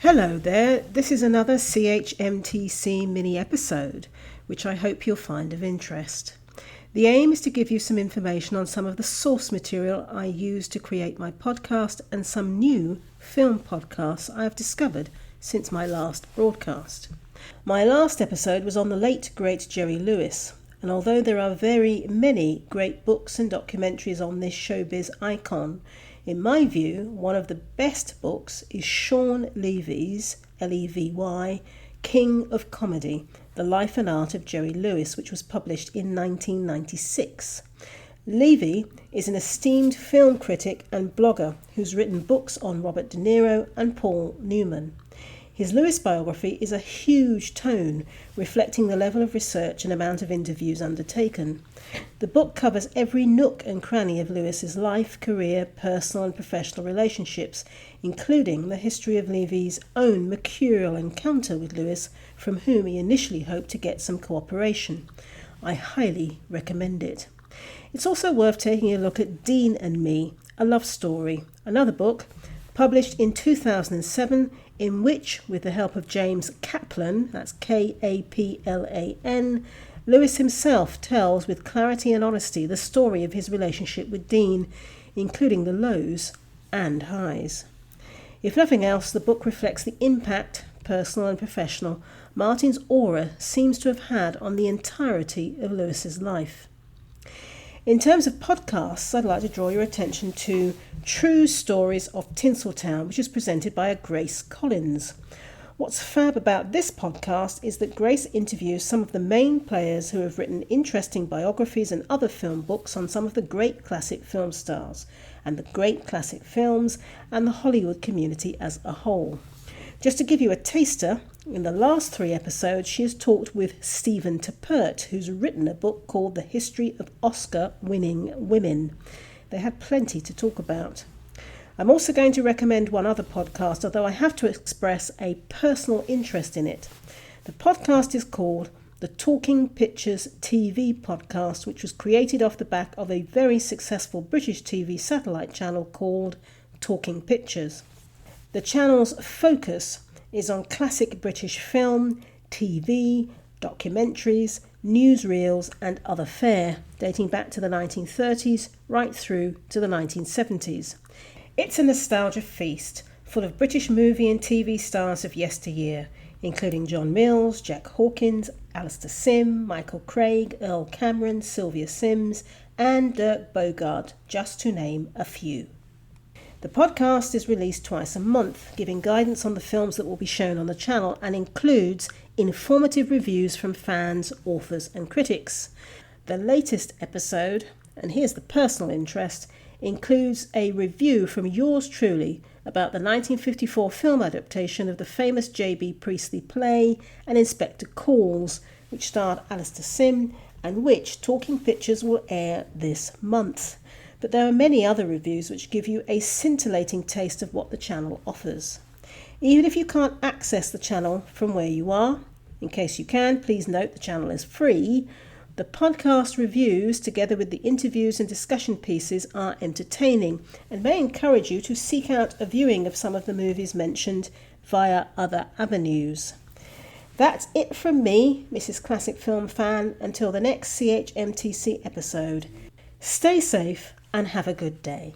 Hello there, this is another CHMTC mini episode, which I hope you'll find of interest. The aim is to give you some information on some of the source material I use to create my podcast and some new film podcasts I have discovered since my last broadcast. My last episode was on the late great Jerry Lewis, and although there are very many great books and documentaries on this showbiz icon, in my view, one of the best books is Sean Levy's, Levy, King of Comedy, The Life and Art of Jerry Lewis, which was published in 1996. Levy is an esteemed film critic and blogger who's written books on Robert De Niro and Paul Newman. His Lewis biography is a huge tome, reflecting the level of research and amount of interviews undertaken. The book covers every nook and cranny of Lewis's life, career, personal and professional relationships, including the history of Levy's own mercurial encounter with Lewis, from whom he initially hoped to get some cooperation. I highly recommend it. It's also worth taking a look at Dean and Me, A Love Story, another book published in 2007, in which, with the help of James Kaplan, that's Kaplan, Lewis himself tells with clarity and honesty the story of his relationship with Dean, including the lows and highs. If nothing else, the book reflects the impact, personal and professional, Martin's aura seems to have had on the entirety of Lewis's life. In terms of podcasts, I'd like to draw your attention to True Stories of Tinseltown, which is presented by Grace Collins. What's fab about this podcast is that Grace interviews some of the main players who have written interesting biographies and other film books on some of the great classic film stars and the great classic films and the Hollywood community as a whole. Just to give you a taster, in the last 3 episodes she has talked with Stephen Tappert, who's written a book called The History of Oscar-Winning Women. They had plenty to talk about. I'm also going to recommend one other podcast, although I have to express a personal interest in it. The podcast is called the Talking Pictures TV podcast, which was created off the back of a very successful British TV satellite channel called Talking Pictures. The channel's focus is on classic British film, TV, documentaries, newsreels and other fare, dating back to the 1930s right through to the 1970s. It's a nostalgia feast, full of British movie and TV stars of yesteryear, including John Mills, Jack Hawkins, Alistair Sim, Michael Craig, Earl Cameron, Sylvia Sims and Dirk Bogarde, just to name a few. The podcast is released twice a month, giving guidance on the films that will be shown on the channel and includes informative reviews from fans, authors and critics. The latest episode, and here's the personal interest, includes a review from yours truly about the 1954 film adaptation of the famous J.B. Priestley play An Inspector Calls, which starred Alistair Sim and which Talking Pictures will air this month. But there are many other reviews which give you a scintillating taste of what the channel offers. Even if you can't access the channel from where you are, in case you can, please note the channel is free. The podcast reviews, together with the interviews and discussion pieces, are entertaining and may encourage you to seek out a viewing of some of the movies mentioned via other avenues. That's it from me, Mrs. Classic Film Fan, until the next CHMTC episode. Stay safe and have a good day.